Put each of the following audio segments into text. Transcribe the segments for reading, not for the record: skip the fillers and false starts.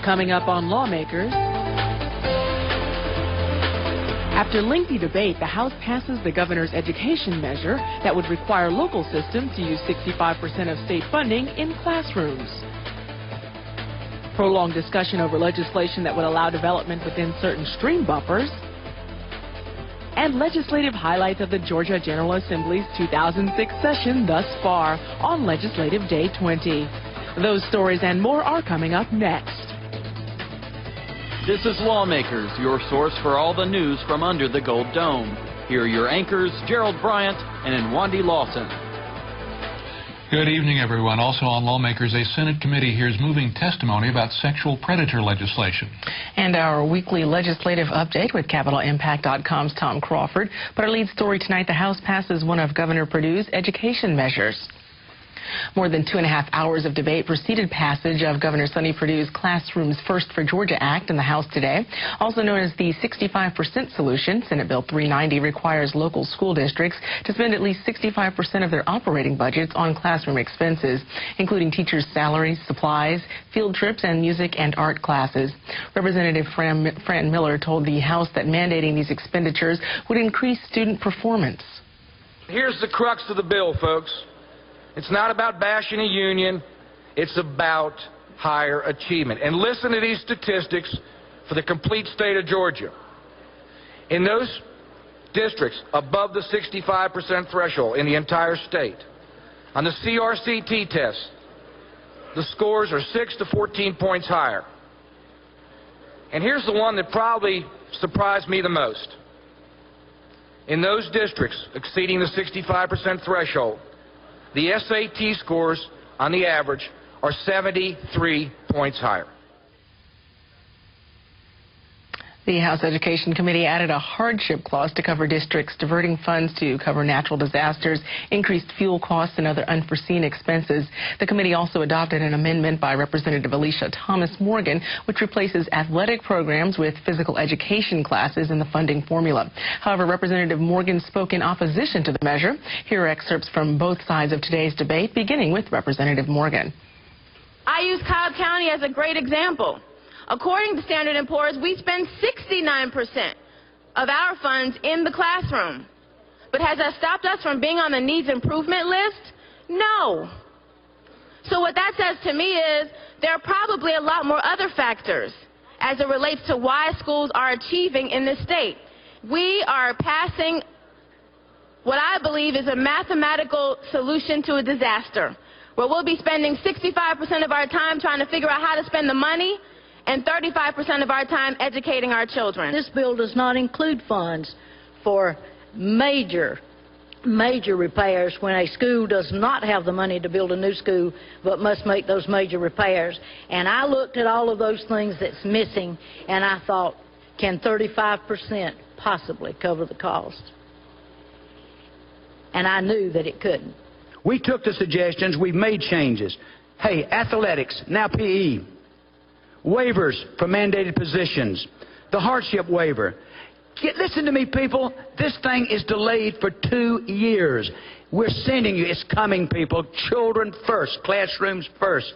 Coming up on Lawmakers. After lengthy debate, the House passes the governor's education measure that would require local systems to use 65% of state funding in classrooms. Prolonged discussion over legislation that would allow development within certain stream buffers. And legislative highlights of the Georgia General Assembly's 2006 session thus far on Legislative Day 20. Those stories and more are coming up next. This is Lawmakers, your source for all the news from under the Gold Dome. Here are your anchors, Gerald Bryant and Nwandi Lawson. Good evening, everyone. Also on Lawmakers, a Senate committee hears moving testimony about sexual predator legislation. And our weekly legislative update with CapitolImpact.com's Tom Crawford. But our lead story tonight, the House passes one of Governor Perdue's education measures. More than 2.5 hours of debate preceded passage of Governor Sonny Perdue's Classrooms First for Georgia Act in the House today. Also known as the 65% solution, Senate Bill 390 requires local school districts to spend at least 65% of their operating budgets on classroom expenses, including teachers' salaries, supplies, field trips, and music and art classes. Representative Fran Miller told the House that mandating these expenditures would increase student performance. Here's the crux of the bill, folks. It's not about bashing a union. It's about higher achievement. And listen to these statistics for the complete state of Georgia. In those districts above the 65% threshold in the entire state, on the CRCT test, the scores are 6 to 14 points higher. And here's the one that probably surprised me the most. In those districts exceeding the 65% threshold, the SAT scores, on the average, are 73 points higher. The House Education Committee added a hardship clause to cover districts diverting funds to cover natural disasters, increased fuel costs, and other unforeseen expenses. The committee also adopted an amendment by Representative Alisha Thomas Morgan, which replaces athletic programs with physical education classes in the funding formula. However, Representative Morgan spoke in opposition to the measure. Here are excerpts from both sides of today's debate, beginning with Representative Morgan. I use Cobb County as a great example. According to Standard & Poor's, we spend 69% of our funds in the classroom. But has that stopped us from being on the needs improvement list? No. So what that says to me is there are probably a lot more other factors as it relates to why schools are achieving in this state. We are passing what I believe is a mathematical solution to a disaster, where we'll be spending 65% of our time trying to figure out how to spend the money, and 35% of our time educating our children. This bill does not include funds for major repairs when a school does not have the money to build a new school but must make those major repairs. And I looked at all of those things that's missing, and I thought, can 35% possibly cover the cost? And I knew that it couldn't. We took the suggestions, we've made changes. Hey, athletics, now PE. Waivers for mandated positions, the hardship waiver. Listen to me, people. This thing is delayed for 2 years. We're sending you. It's coming, people. Children first. Classrooms first.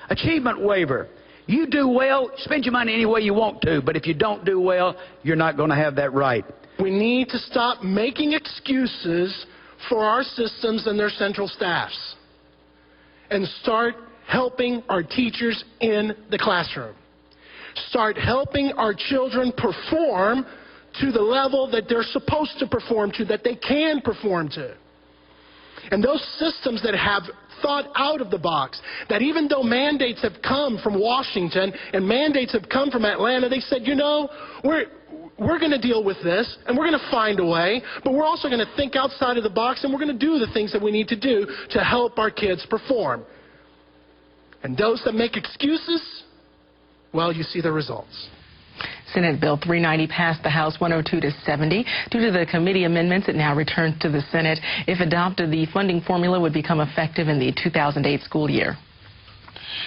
Achievement waiver. You do well, spend your money any way you want to, but if you don't do well, you're not going to have that right. We need to stop making excuses for our systems and their central staffs and start helping our teachers in the classroom. Start helping our children perform to the level that they're supposed to perform to, that they can perform to. And those systems that have thought out of the box, that even though mandates have come from Washington and mandates have come from Atlanta, they said, you know, we're going to deal with this, and we're going to find a way, but we're also going to think outside of the box, and we're going to do the things that we need to do to help our kids perform. And those that make excuses, well, you see the results. Senate Bill 390 passed the House 102 to 70. Due to the committee amendments, it now returns to the Senate. If adopted, the funding formula would become effective in the 2008 school year.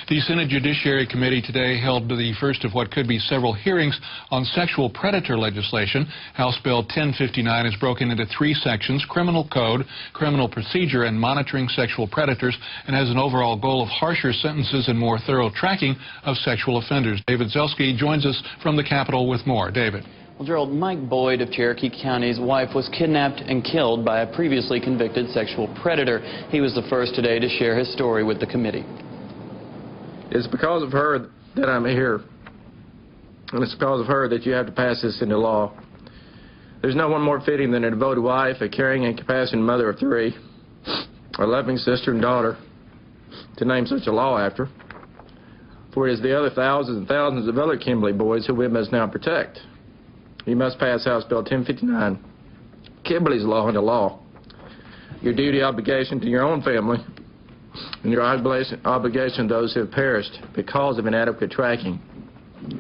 The Senate Judiciary Committee today held the first of what could be several hearings on sexual predator legislation. House Bill 1059 is broken into 3 sections: criminal code, criminal procedure, and monitoring sexual predators, and has an overall goal of harsher sentences and more thorough tracking of sexual offenders. David Zelski joins us from the Capitol with more. David. Well, Gerald, Mike Boyd of Cherokee County's wife was kidnapped and killed by a previously convicted sexual predator. He was the first today to share his story with the committee. It's because of her that I'm here, and it's because of her that you have to pass this into law. There's no one more fitting than a devoted wife, a caring and compassionate mother of 3, a loving sister and daughter to name such a law after. For it is the other thousands and thousands of other Kimberly boys who we must now protect. You must pass House Bill 1059, Kimberly's law into law. Your duty obligation to your own family and your obligation to those who have perished because of inadequate tracking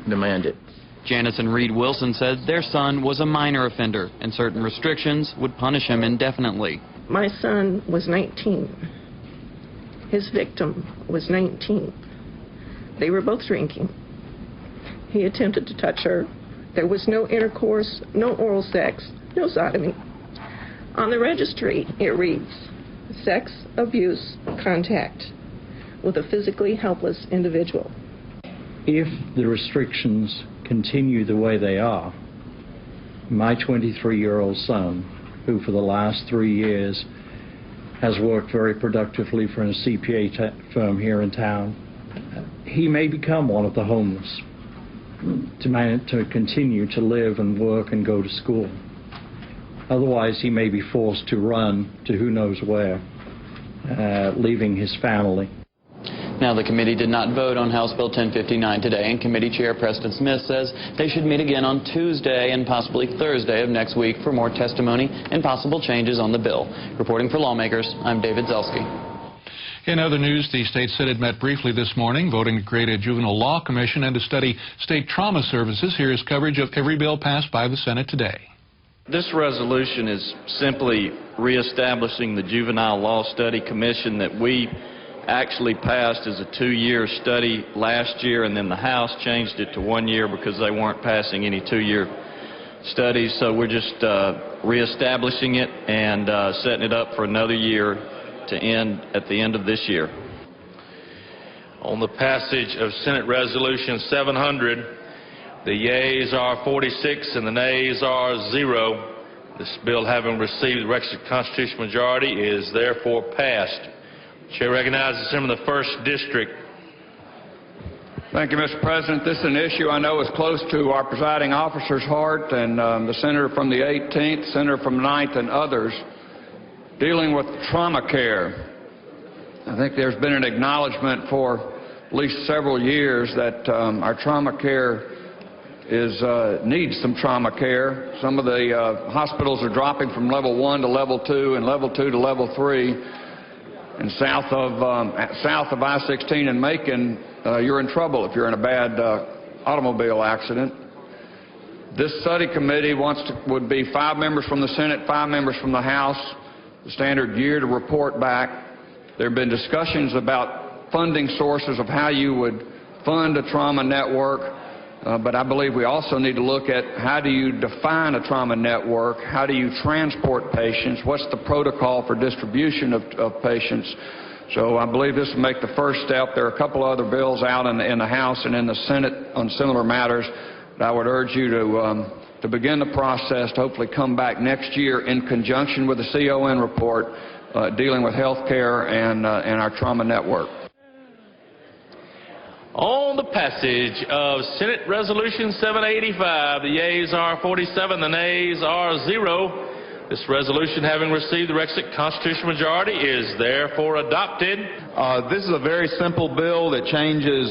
demand it. Janice and Reed Wilson said their son was a minor offender and certain restrictions would punish him indefinitely. My son was 19. His victim was 19. They were both drinking. He attempted to touch her. There was no intercourse, no oral sex, no sodomy. On the registry, it reads, sex, abuse, contact with a physically helpless individual. If the restrictions continue the way they are, my 23-year-old son, who for the last 3 years has worked very productively for a CPA firm here in town, he may become one of the homeless to continue to live and work and go to school. Otherwise, he may be forced to run to who knows where, leaving his family. Now, the committee did not vote on House Bill 1059 today, and Committee Chair Preston Smith says they should meet again on Tuesday and possibly Thursday of next week for more testimony and possible changes on the bill. Reporting for Lawmakers, I'm David Zelski. In other news, the state Senate met briefly this morning, voting to create a Juvenile Law Commission and to study state trauma services. Here is coverage of every bill passed by the Senate today. This resolution is simply reestablishing the Juvenile Law Study Commission that we actually passed as a 2-year study last year, and then the House changed it to 1 year because they weren't passing any 2-year studies. So we're just reestablishing it and setting it up for another year to end at the end of this year. On the passage of Senate Resolution 700, the yeas are 46 and the nays are 0. This bill, having received the requisite constitutional majority, is therefore passed. Chair recognizes the Senator from the 1st District. Thank you, Mr. President. This is an issue I know is close to our presiding officer's heart, and the Senator from the 18th, Senator from the 9th, and others, dealing with trauma care. I think there's been an acknowledgement for at least several years that our trauma care needs some trauma care. Some of the hospitals are dropping from level 1 to level 2 and level 2 to level 3. And south of I-16 in Macon, you're in trouble if you're in a bad automobile accident. This study committee would be 5 members from the Senate, 5 members from the House, the standard year to report back. There have been discussions about funding sources of how you would fund a trauma network. But I believe we also need to look at how do you define a trauma network, how do you transport patients, what's the protocol for distribution of patients. So I believe this will make the first step. There are a couple other bills out in the House and in the Senate on similar matters. But I would urge you to begin the process to hopefully come back next year in conjunction with the CON report dealing with health care and our trauma network. On the passage of Senate Resolution 785, the yeas are 47, the nays are 0. This resolution, having received the requisite constitutional majority, is therefore adopted. This is a very simple bill that changes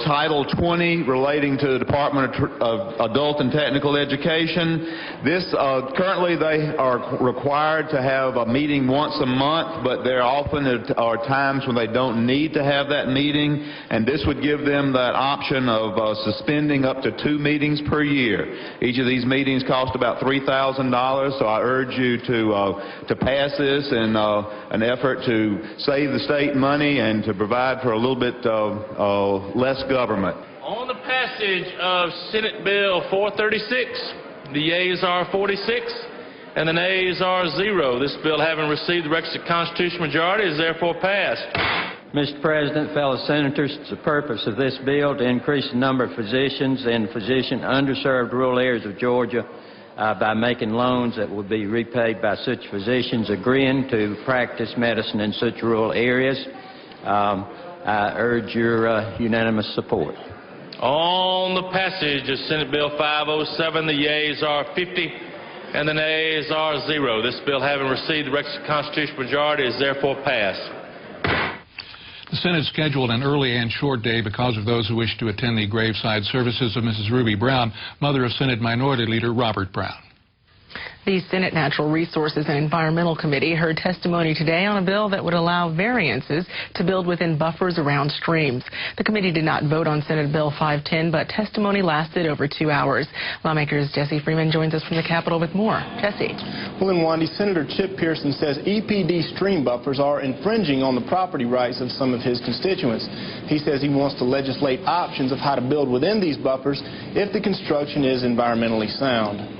Title 20 relating to the Department of Adult and Technical Education. Currently they are required to have a meeting once a month, but there often are times when they don't need to have that meeting, and this would give them that option of suspending up to 2 meetings per year. Each of these meetings cost about $3,000, so I urge you you to pass this in an effort to save the state money and to provide for a little bit less government. On the passage of Senate Bill 436, the yeas are 46 and the nays are 0. This bill, having received the requisite constitutional majority, is therefore passed. Mr. President, fellow senators, it's the purpose of this bill to increase the number of physicians in underserved rural areas of Georgia by making loans that will be repaid by such physicians agreeing to practice medicine in such rural areas. I urge your unanimous support. On the passage of Senate Bill 507, the yeas are 50 and the nays are 0. This bill, having received the requisite constitutional majority, is therefore passed. The Senate scheduled an early and short day because of those who wish to attend the graveside services of Mrs. Ruby Brown, mother of Senate Minority Leader Robert Brown. The Senate Natural Resources and Environmental Committee heard testimony today on a bill that would allow variances to build within buffers around streams. The committee did not vote on Senate Bill 510, but testimony lasted over 2 hours. Lawmakers Jesse Freeman joins us from the Capitol with more. Jesse. Well, in Wandy, Senator Chip Pearson says EPD stream buffers are infringing on the property rights of some of his constituents. He says he wants to legislate options of how to build within these buffers if the construction is environmentally sound.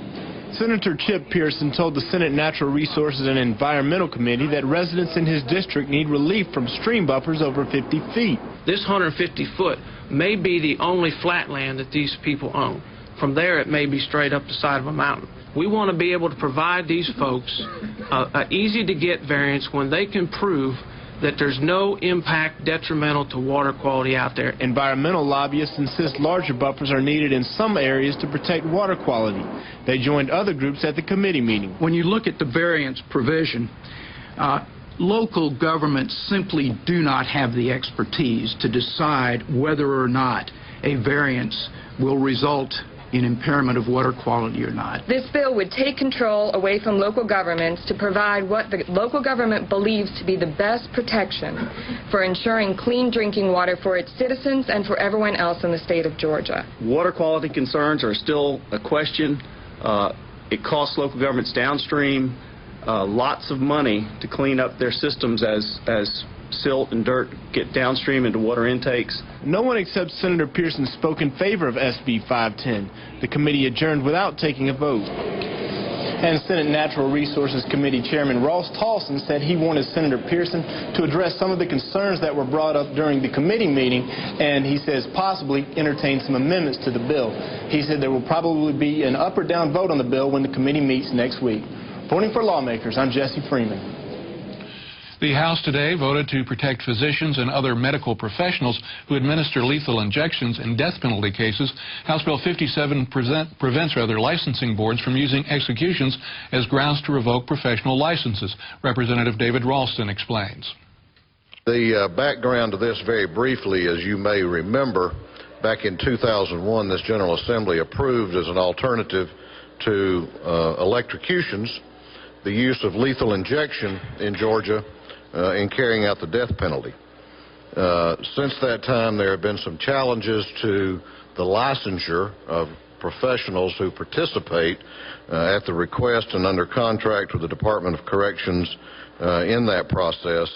Senator Chip Pearson told the Senate Natural Resources and Environmental Committee that residents in his district need relief from stream buffers over 50 feet. This 150 foot may be the only flat land that these people own. From there, it may be straight up the side of a mountain. We want to be able to provide these folks an easy-to-get variance when they can prove that there's no impact detrimental to water quality out there. Environmental lobbyists insist larger buffers are needed in some areas to protect water quality. They joined other groups at the committee meeting. When you look at the variance provision, local governments simply do not have the expertise to decide whether or not a variance will result in impairment of water quality or not. This bill would take control away from local governments to provide what the local government believes to be the best protection for ensuring clean drinking water for its citizens and for everyone else in the state of Georgia. Water quality concerns are still a question. It costs local governments downstream lots of money to clean up their systems as silt and dirt get downstream into water intakes. No one except Senator Pearson spoke in favor of SB 510. The committee adjourned without taking a vote. And Senate Natural Resources Committee Chairman Ross Tolson said he wanted Senator Pearson to address some of the concerns that were brought up during the committee meeting, and he says possibly entertain some amendments to the bill. He said there will probably be an up or down vote on the bill when the committee meets next week. Reporting for Lawmakers, I'm Jesse Freeman. The House today voted to protect physicians and other medical professionals who administer lethal injections in death penalty cases. House Bill 57 prevents licensing boards from using executions as grounds to revoke professional licenses. Representative David Ralston explains. The background to this very briefly, as you may remember, back in 2001, this General Assembly approved as an alternative to electrocutions the use of lethal injection in Georgia in carrying out the death penalty. Since that time, there have been some challenges to the licensure of professionals who participate at the request and under contract with the Department of Corrections in that process,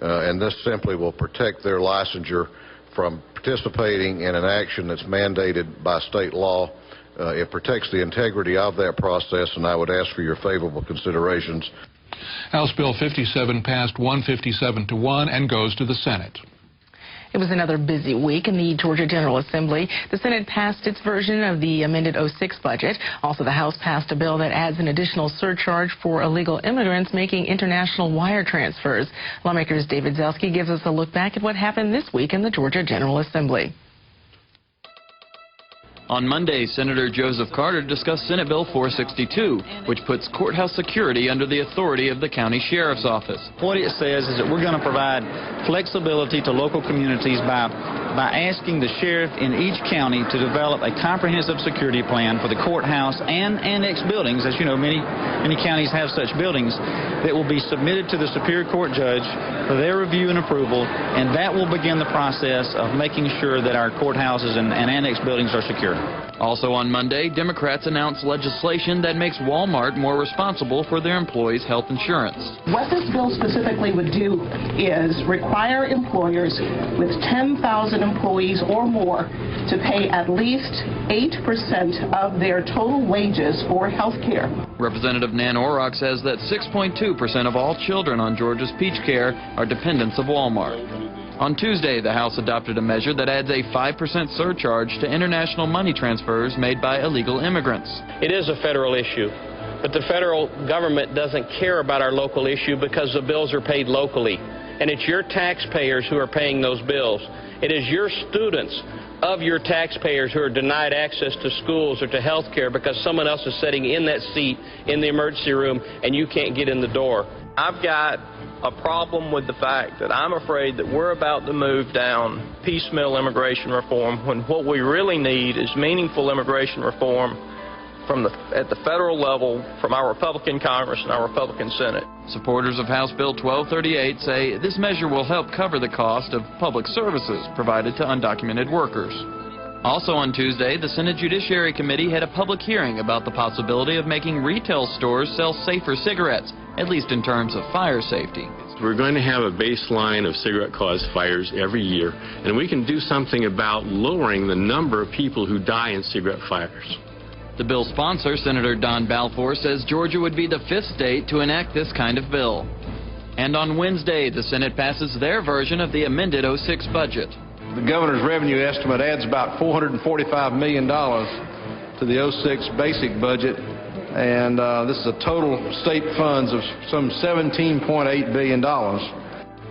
and this simply will protect their licensure from participating in an action that's mandated by state law. It protects the integrity of that process, and I would ask for your favorable considerations. House Bill 57 passed 157 to 1 and goes to the Senate. It was another busy week in the Georgia General Assembly. The Senate passed its version of the amended 06 budget. Also, the House passed a bill that adds an additional surcharge for illegal immigrants making international wire transfers. Lawmakers David Zelski gives us a look back at what happened this week in the Georgia General Assembly. On Monday, Senator Joseph Carter discussed Senate Bill 462, which puts courthouse security under the authority of the county sheriff's office. What it says is that we're going to provide flexibility to local communities by by asking the sheriff in each county to develop a comprehensive security plan for the courthouse and annex buildings. As you know, many counties have such buildings that will be submitted to the Superior Court judge for their review and approval, and that will begin the process of making sure that our courthouses and annex buildings are secure. Also on Monday, Democrats announced legislation that makes Walmart more responsible for their employees' health insurance. What this bill specifically would do is require employers with 10,000 employees or more to pay at least 8% of their total wages for health care. Representative Nan Orrock says that 6.2% of all children on Georgia's Peach Care are dependents of Walmart. On Tuesday, the House adopted a measure that adds a 5% surcharge to international money transfers made by illegal immigrants. It is a federal issue, but the federal government doesn't care about our local issue because the bills are paid locally. And it's your taxpayers who are paying those bills. It is your students of your taxpayers who are denied access to schools or to health care because someone else is sitting in that seat in the emergency room and you can't get in the door. I've got a problem with the fact that I'm afraid that we're about to move down piecemeal immigration reform when what we really need is meaningful immigration reform at the federal level from our Republican Congress and our Republican Senate. Supporters of House Bill 1238 say this measure will help cover the cost of public services provided to undocumented workers. Also on Tuesday, the Senate Judiciary Committee had a public hearing about the possibility of making retail stores sell safer cigarettes, at least in terms of fire safety. We're going to have a baseline of cigarette-caused fires every year, and we can do something about lowering the number of people who die in cigarette fires. The bill's sponsor, Senator Don Balfour, says Georgia would be the 5th state to enact this kind of bill. And on Wednesday, the Senate passes their version of the amended 06 budget. The governor's revenue estimate adds about $445 million to the 06 basic budget, and this is a total state funds of some $17.8 billion.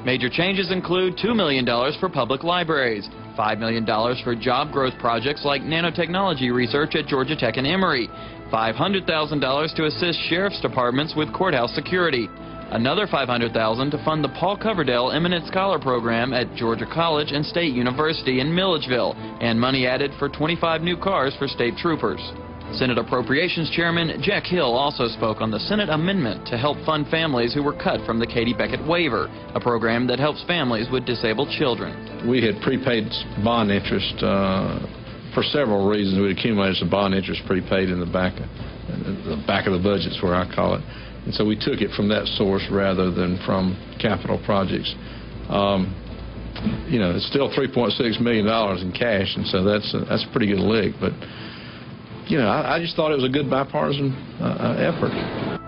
Major changes include $2 million for public libraries, $5 million for job growth projects like nanotechnology research at Georgia Tech and Emory, $500,000 to assist sheriff's departments with courthouse security, another $500,000 to fund the Paul Coverdale Eminent Scholar Program at Georgia College and State University in Milledgeville, and money added for 25 new cars for state troopers. Senate Appropriations Chairman Jack Hill also spoke on the Senate amendment to help fund families who were cut from the Katie Beckett waiver, a program that helps families with disabled children. We had prepaid bond interest for several reasons. We accumulated some bond interest prepaid in the back of the budgets, where I call it. And so we took it from that source rather than from capital projects. You know, it's still $3.6 million in cash, and so that's a pretty good lick. But you know, I just thought it was a good bipartisan effort.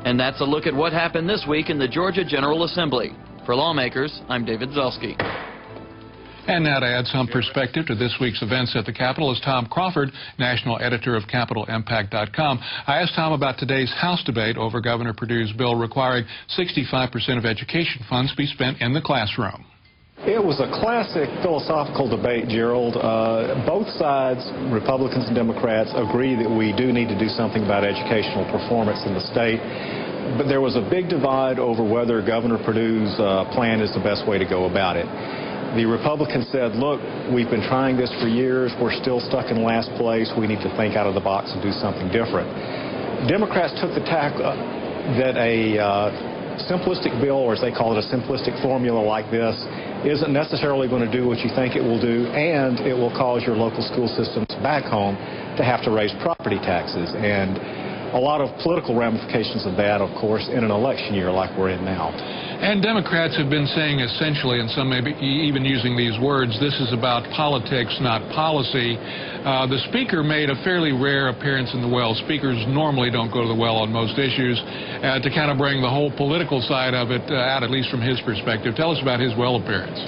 And that's a look at what happened this week in the Georgia General Assembly. For Lawmakers, I'm David Zelski. And now to add some perspective to this week's events at the Capitol is Tom Crawford, national editor of CapitolImpact.com. I asked Tom about today's House debate over Governor Perdue's bill requiring 65% of education funds be spent in the classroom. It was a classic philosophical debate, Gerald. Both sides, Republicans and Democrats, agree that we do need to do something about educational performance in the state. But there was a big divide over whether Governor Perdue's plan is the best way to go about it. The Republicans said, look, we've been trying this for years. We're still stuck in last place. We need to think out of the box and do something different. Democrats took the tack that a simplistic bill, or as they call it, a simplistic formula like this, isn't necessarily going to do what you think it will do, and it will cause your local school systems back home to have to raise property taxes. And a lot of political ramifications of that, of course, in an election year like we're in now. And Democrats have been saying essentially, and some may be even using these words, this is about politics, not policy. The Speaker made a fairly rare appearance in the well. Speakers normally don't go to the well on most issues, to kind of bring the whole political side of it out, at least from his perspective. Tell us about his well appearance.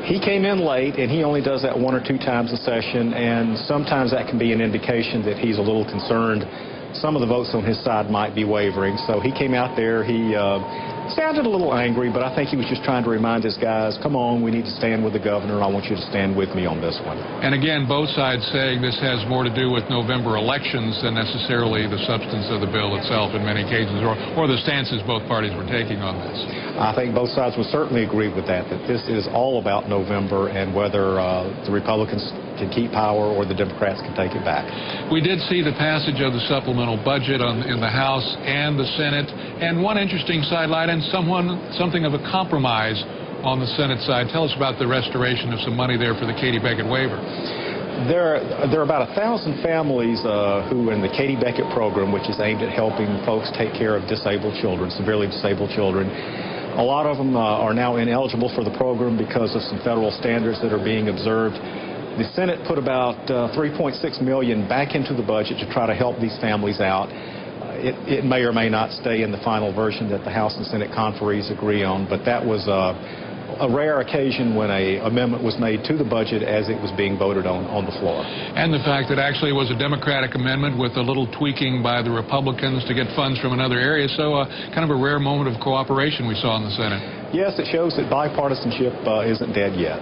He came in late, and he only does that 1 or 2 times a session, and sometimes that can be an indication that he's a little concerned some of the votes on his side might be wavering. So he came out there, he sounded a little angry, but I think he was just trying to remind his guys, come on, we need to stand with the governor, and I want you to stand with me on this one. And again, both sides saying this has more to do with November elections than necessarily the substance of the bill itself in many cases, or the stances both parties were taking on this. I think both sides would certainly agree with that this is all about November and whether the Republicans can keep power or the Democrats can take it back. We did see the passage of the supplemental budget in the House and the Senate, and one interesting sidelight and something of a compromise on the Senate side. Tell us about the restoration of some money there for the Katie Beckett waiver. There are about 1,000 families who are in the Katie Beckett program, which is aimed at helping folks take care of disabled children, severely disabled children. A lot of them are now ineligible for the program because of some federal standards that are being observed. The Senate put about $3.6 million back into the budget to try to help these families out. It may or may not stay in the final version that the House and Senate conferees agree on, but that was a rare occasion when an amendment was made to the budget as it was being voted on the floor. And the fact that actually it was a Democratic amendment with a little tweaking by the Republicans to get funds from another area, so kind of a rare moment of cooperation we saw in the Senate. Yes, it shows that bipartisanship isn't dead yet.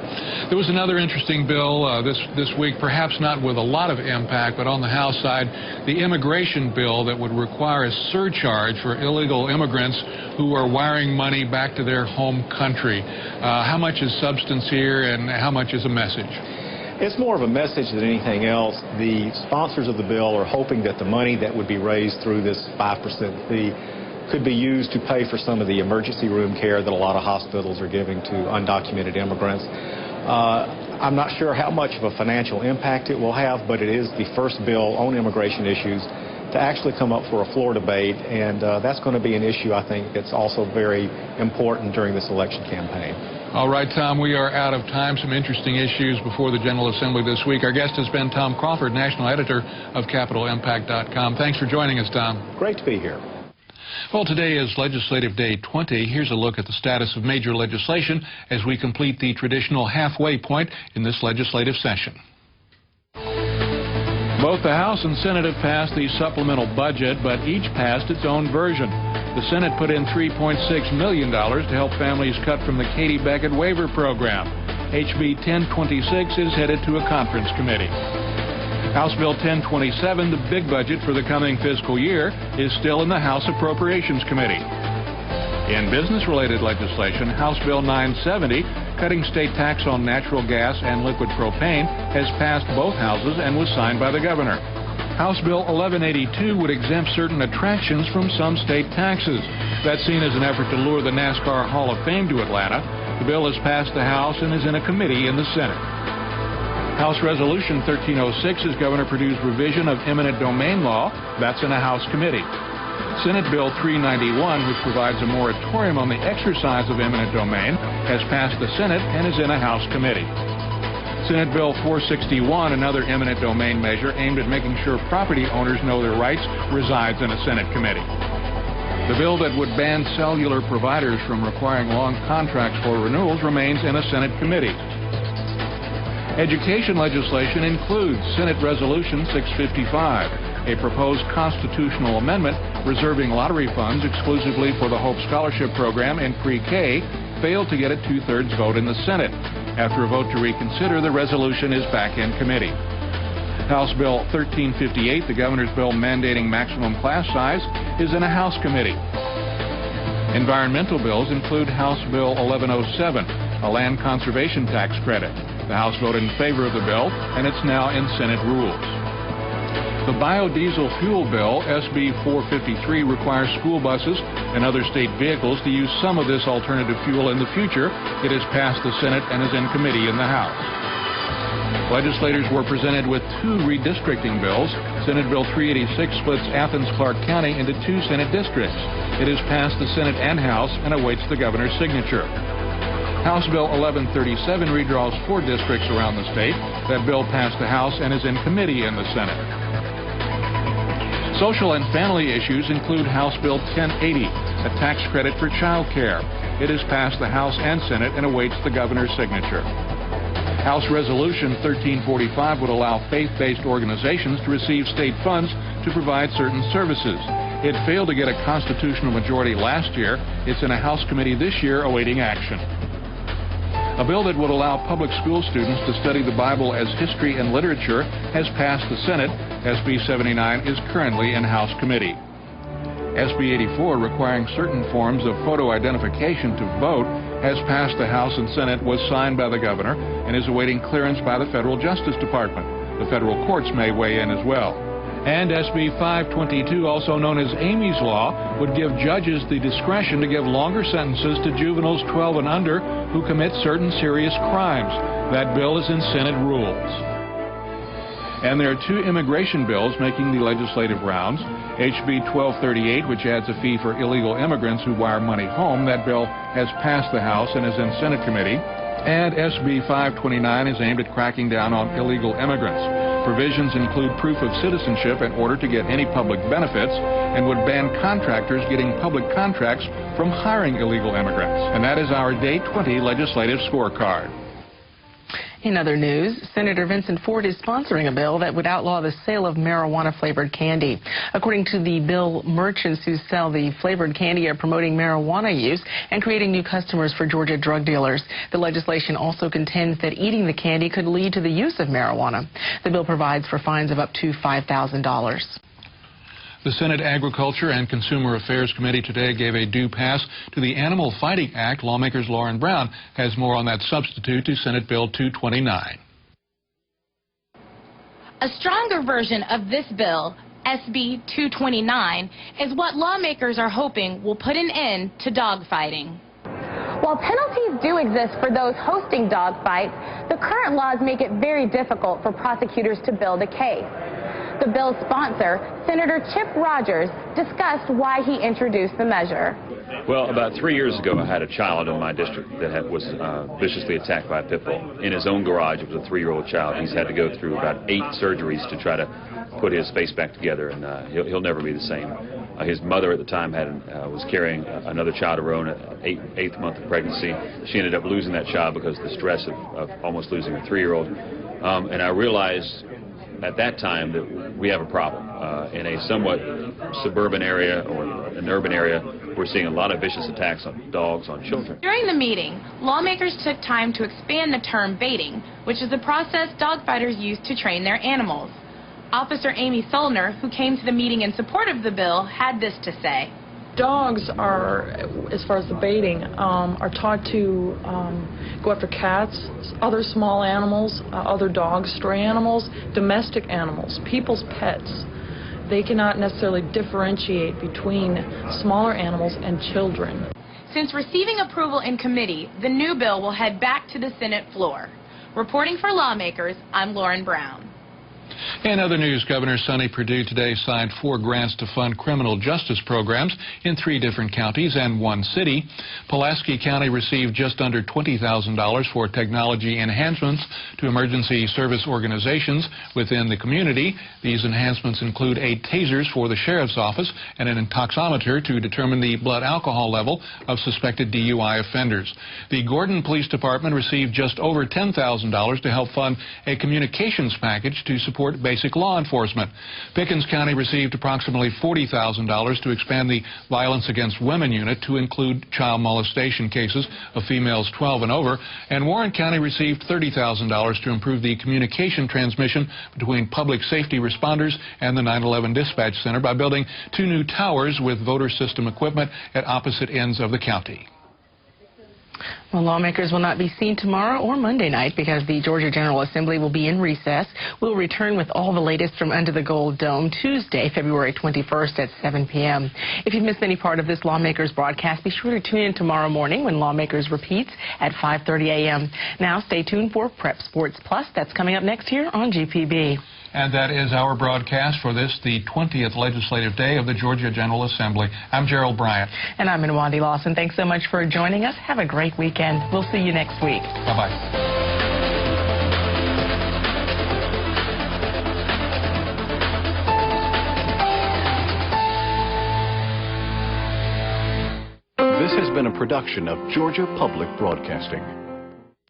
There was another interesting bill this week, perhaps not with a lot of impact, but on the House side, the immigration bill that would require a surcharge for illegal immigrants who are wiring money back to their home country. How much is substance here and how much is a message? It's more of a message than anything else. The sponsors of the bill are hoping that the money that would be raised through this 5% fee could be used to pay for some of the emergency room care that a lot of hospitals are giving to undocumented immigrants. I'm not sure how much of a financial impact it will have, but it is the first bill on immigration issues to actually come up for a floor debate, and that's going to be an issue, I think, that's also very important during this election campaign. All right, Tom, we are out of time. Some interesting issues before the General Assembly this week. Our guest has been Tom Crawford, National Editor of CapitolImpact.com. Thanks for joining us, Tom. Great to be here. Well, today is Legislative Day 20. Here's a look at the status of major legislation as we complete the traditional halfway point in this legislative session. Both the House and Senate have passed the supplemental budget, but each passed its own version. The Senate put in $3.6 million to help families cut from the Katie Beckett waiver program. HB 1026 is headed to a conference committee. House Bill 1027, the big budget for the coming fiscal year, is still in the House Appropriations Committee. In business-related legislation, House Bill 970, cutting state tax on natural gas and liquid propane, has passed both houses and was signed by the governor. House Bill 1182 would exempt certain attractions from some state taxes. That's seen as an effort to lure the NASCAR Hall of Fame to Atlanta. The bill has passed the House and is in a committee in the Senate. House Resolution 1306 is Governor Perdue's revision of eminent domain law. That's in a House committee. Senate Bill 391, which provides a moratorium on the exercise of eminent domain, has passed the Senate and is in a House committee. Senate Bill 461, another eminent domain measure aimed at making sure property owners know their rights, resides in a Senate committee. The bill that would ban cellular providers from requiring long contracts for renewals remains in a Senate committee. Education legislation includes Senate Resolution 655, a proposed constitutional amendment reserving lottery funds exclusively for the Hope Scholarship Program in pre-K, failed to get a two-thirds vote in the Senate. After a vote to reconsider, the resolution is back in committee. House Bill 1358, the governor's bill mandating maximum class size, is in a House committee. Environmental bills include House Bill 1107, a land conservation tax credit. The House voted in favor of the bill, and it's now in Senate rules. The biodiesel fuel bill, SB 453, requires school buses and other state vehicles to use some of this alternative fuel in the future. It has passed the Senate and is in committee in the House. Legislators were presented with two redistricting bills. Senate Bill 386 splits Athens-Clarke County into two Senate districts. It has passed the Senate and House and awaits the governor's signature. House Bill 1137 redraws 4 districts around the state. That bill passed the House and is in committee in the Senate. Social and family issues include House Bill 1080, a tax credit for child care. It has passed the House and Senate and awaits the governor's signature. House Resolution 1345 would allow faith-based organizations to receive state funds to provide certain services. It failed to get a constitutional majority last year. It's in a House committee this year awaiting action. A bill that would allow public school students to study the Bible as history and literature has passed the Senate. SB 79 is currently in House committee. SB 84, requiring certain forms of photo identification to vote, has passed the House and Senate, was signed by the governor, and is awaiting clearance by the Federal Justice Department. The federal courts may weigh in as well. And SB 522, also known as Amy's Law, would give judges the discretion to give longer sentences to juveniles 12 and under who commit certain serious crimes. That bill is in Senate rules. And there are two immigration bills making the legislative rounds. HB 1238, which adds a fee for illegal immigrants who wire money home. That bill has passed the House and is in Senate committee. And SB 529 is aimed at cracking down on illegal immigrants. Provisions include proof of citizenship in order to get any public benefits, and would ban contractors getting public contracts from hiring illegal immigrants. And that is our Day 20 legislative scorecard. In other news, Senator Vincent Ford is sponsoring a bill that would outlaw the sale of marijuana-flavored candy. According to the bill, merchants who sell the flavored candy are promoting marijuana use and creating new customers for Georgia drug dealers. The legislation also contends that eating the candy could lead to the use of marijuana. The bill provides for fines of up to $5,000. The Senate Agriculture and Consumer Affairs Committee today gave a due pass to the Animal Fighting Act. Lawmakers Lauren Brown has more on that substitute to Senate Bill 229. A stronger version of this bill, SB 229, is what lawmakers are hoping will put an end to dogfighting. While penalties do exist for those hosting dogfights, the current laws make it very difficult for prosecutors to build a case. The bill's sponsor, Senator Chip Rogers, discussed why he introduced the measure. Well, about 3 years ago, I had a child in my district that was viciously attacked by a pit bull. In his own garage, it was a 3-year-old child. He's had to go through about 8 surgeries to try to put his face back together, and he'll never be the same. His mother at the time was carrying another child of her own, eighth month of pregnancy. She ended up losing that child because of the stress of almost losing her 3-year-old. And I realized at that time that we have a problem. In a somewhat suburban area or an urban area, we're seeing a lot of vicious attacks on dogs, on children. During the meeting, lawmakers took time to expand the term baiting, which is the process dogfighters use to train their animals. Officer Amy Solner, who came to the meeting in support of the bill, had this to say. Dogs are, as far as the baiting, are taught to go after cats, other small animals, other dogs, stray animals, domestic animals, people's pets. They cannot necessarily differentiate between smaller animals and children. Since receiving approval in committee, the new bill will head back to the Senate floor. Reporting for Lawmakers, I'm Lauren Brown. In other news, Governor Sonny Perdue today signed 4 grants to fund criminal justice programs in 3 different counties and 1 city. Pulaski County received just under $20,000 for technology enhancements to emergency service organizations within the community. These enhancements include 8 tasers for the sheriff's office and an intoximeter to determine the blood alcohol level of suspected DUI offenders. The Gordon Police Department received just over $10,000 to help fund a communications package to support basic law enforcement. Pickens County received approximately $40,000 to expand the Violence Against Women unit to include child molestation cases of females 12 and over, and Warren County received $30,000 to improve the communication transmission between public safety responders and the 911 dispatch center by building 2 new towers with voter system equipment at opposite ends of the county. Well, lawmakers will not be seen tomorrow or Monday night because the Georgia General Assembly will be in recess. We'll return with all the latest from Under the Gold Dome Tuesday, February 21st at 7 p.m. If you've missed any part of this Lawmakers broadcast, be sure to tune in tomorrow morning when Lawmakers repeats at 5:30 a.m. Now, stay tuned for Prep Sports Plus. That's coming up next here on GPB. And that is our broadcast for this, the 20th legislative day of the Georgia General Assembly. I'm Gerald Bryant. And I'm Nwandi Lawson. Thanks so much for joining us. Have a great weekend. We'll see you next week. Bye-bye. This has been a production of Georgia Public Broadcasting.